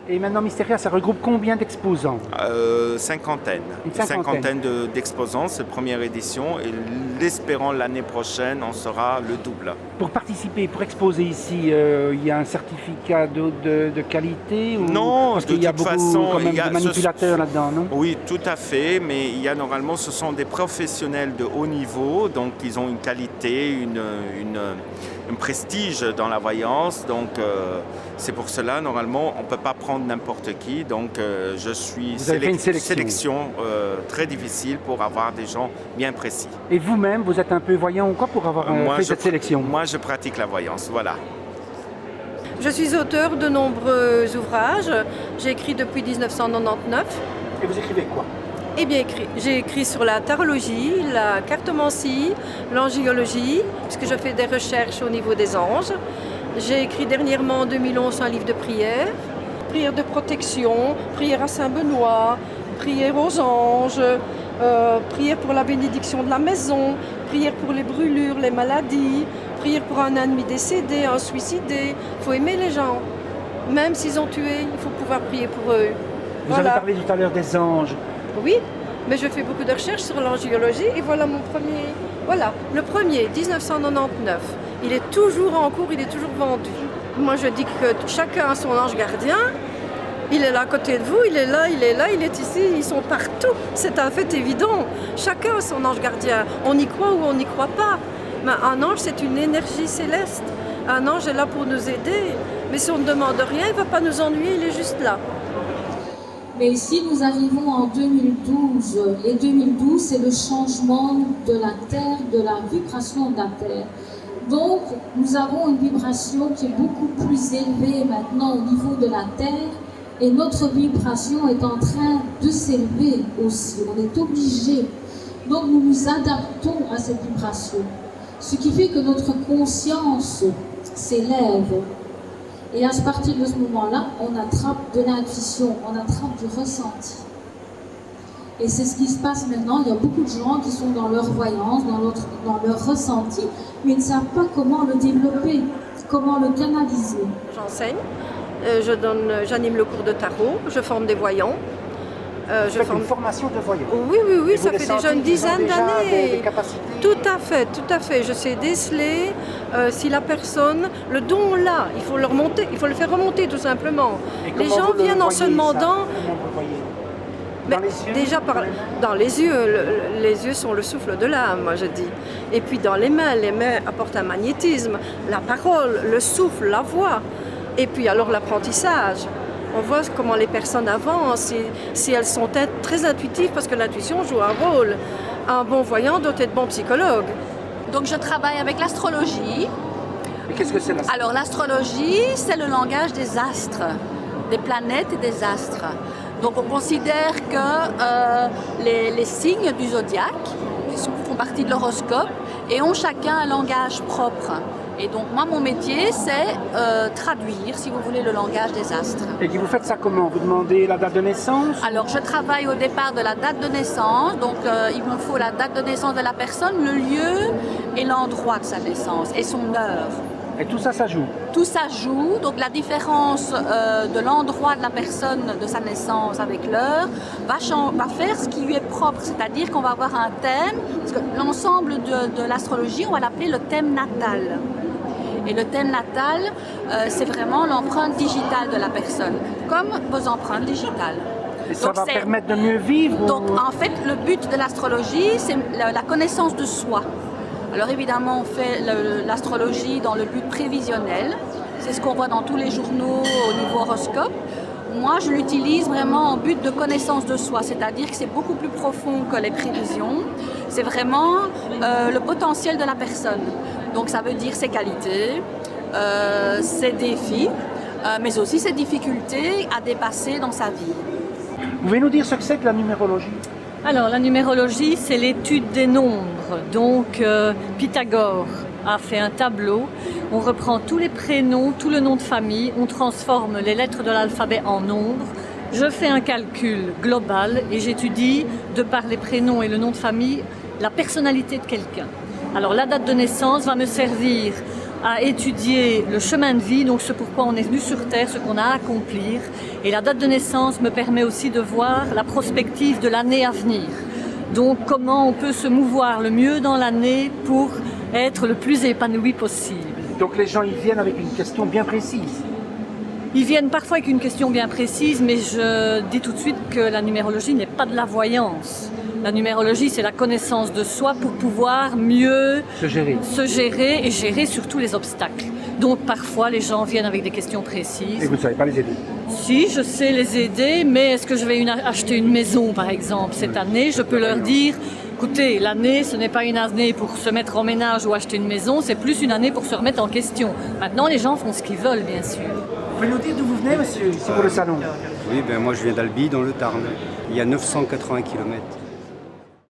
Et maintenant, Mysteria, ça regroupe combien d'exposants? Cinquantaine. Une cinquantaine. D'exposants, c'est première édition. Et l'espérant l'année prochaine, on sera le double. Pour participer, pour exposer ici, il y a un certificat de qualité ou... Non, parce de qu'il y a toute beaucoup façon, quand même il y a de manipulateurs là-dedans, non? Oui, tout à fait, mais il y a normalement, ce sont des professionnels de haut niveau, donc ils ont une qualité, un prestige dans la voyance, donc c'est pour cela, normalement, on ne peut pas prendre n'importe qui, donc je suis Vous avez fait une sélection très difficile pour avoir des gens bien précis. Et vous-même, vous êtes un peu voyant ou quoi pour avoir fait cette sélection? Moi, je pratique la voyance, voilà. Je suis auteur de nombreux ouvrages. J'ai écrit depuis 1999. Et vous écrivez quoi? Eh bien, j'ai écrit sur la tarologie, la cartomancie, l'angiologie, puisque je fais des recherches au niveau des anges. J'ai écrit dernièrement en 2011 un livre de prières, prières de protection, prières à Saint-Benoît, prières aux anges, prières pour la bénédiction de la maison, prières pour les brûlures, les maladies, prières pour un ennemi décédé, un suicidé. Il faut aimer les gens. Même s'ils ont tué, il faut pouvoir prier pour eux. Vous avez parlé tout à l'heure des anges. Oui, mais je fais beaucoup de recherches sur l'angiologie et voilà mon premier. Voilà, le premier, 1999. Il est toujours en cours, il est toujours vendu. Moi je dis que chacun a son ange gardien. Il est là à côté de vous, il est là, il est ici, ils sont partout. C'est un fait évident. Chacun a son ange gardien. On y croit ou on n'y croit pas. Mais un ange, c'est une énergie céleste. Un ange est là pour nous aider. Mais si on ne demande rien, il ne va pas nous ennuyer, il est juste là. Mais ici, nous arrivons en 2012. Et 2012, c'est le changement de la Terre, de la vibration de la Terre. Donc, nous avons une vibration qui est beaucoup plus élevée maintenant au niveau de la Terre. Et notre vibration est en train de s'élever aussi. On est obligé. Donc, nous nous adaptons à cette vibration. Ce qui fait que notre conscience s'élève. Et à partir de ce moment-là, on attrape de l'intuition, on attrape du ressenti. Et c'est ce qui se passe maintenant. Il y a beaucoup de gens qui sont dans leur voyance, dans leur ressenti, mais ils ne savent pas comment le développer, comment le canaliser. J'enseigne, j'anime le cours de tarot, je forme des voyants. Je fais une formation de voyant. Oui, ça fait déjà une dizaine d'années. Des capacités. Tout à fait. Je sais déceler si la personne, le don là, il faut le faire remonter tout simplement. Les gens viennent en se demandant. Mais déjà dans les yeux sont le souffle de l'âme, moi je dis. Et puis dans les mains apportent un magnétisme, la parole, le souffle, la voix. Et puis alors l'apprentissage. On voit comment les personnes avancent, si elles sont très intuitives, parce que l'intuition joue un rôle. Un bon voyant doit être bon psychologue. Donc je travaille avec l'astrologie. Et qu'est-ce que c'est l'astrologie? Alors l'astrologie, c'est le langage des astres, des planètes et des astres. Donc on considère que les signes du zodiaque, qui font partie de l'horoscope, et ont chacun un langage propre. Et donc moi, mon métier, c'est traduire, si vous voulez, le langage des astres. Et vous faites ça comment? Vous demandez la date de naissance? Alors je travaille au départ de la date de naissance, donc il me faut la date de naissance de la personne, le lieu et l'endroit de sa naissance et son heure. Et tout ça, ça joue? Tout ça joue, donc la différence de l'endroit de la personne, de sa naissance avec l'heure, va faire ce qui lui est propre, c'est-à-dire qu'on va avoir un thème, parce que l'ensemble de l'astrologie, on va l'appeler le thème natal. Et le thème natal, c'est vraiment l'empreinte digitale de la personne, comme vos empreintes digitales. Et ça va permettre de mieux vivre? Donc en fait, le but de l'astrologie, c'est la connaissance de soi. Alors évidemment, on fait l'astrologie dans le but prévisionnel. C'est ce qu'on voit dans tous les journaux au niveau horoscope. Moi, je l'utilise vraiment en but de connaissance de soi, c'est-à-dire que c'est beaucoup plus profond que les prévisions. C'est vraiment le potentiel de la personne. Donc ça veut dire ses qualités, ses défis, mais aussi ses difficultés à dépasser dans sa vie. Vous pouvez nous dire ce que c'est que la numérologie? Alors la numérologie, c'est l'étude des nombres. Donc Pythagore a fait un tableau, on reprend tous les prénoms, tout le nom de famille, on transforme les lettres de l'alphabet en nombres. Je fais un calcul global et j'étudie, de par les prénoms et le nom de famille, la personnalité de quelqu'un. Alors la date de naissance va me servir à étudier le chemin de vie, donc ce pourquoi on est venu sur Terre, ce qu'on a à accomplir. Et la date de naissance me permet aussi de voir la prospective de l'année à venir. Donc comment on peut se mouvoir le mieux dans l'année pour être le plus épanoui possible. Donc les gens, ils viennent avec une question bien précise. Ils viennent parfois avec une question bien précise, mais je dis tout de suite que la numérologie n'est pas de la voyance. La numérologie, c'est la connaissance de soi pour pouvoir mieux se gérer et gérer surtout les obstacles. Donc parfois, les gens viennent avec des questions précises. Et vous ne savez pas les aider? Si, je sais les aider, mais est-ce que je vais acheter une maison, par exemple, cette année? Je peux leur dire, écoutez, l'année, ce n'est pas une année pour se mettre en ménage ou acheter une maison, c'est plus une année pour se remettre en question. Maintenant, les gens font ce qu'ils veulent, bien sûr. Vous pouvez nous dire d'où vous venez, monsieur, ici pour le salon? Oui, moi je viens d'Albi, dans le Tarn. Il y a 980 km.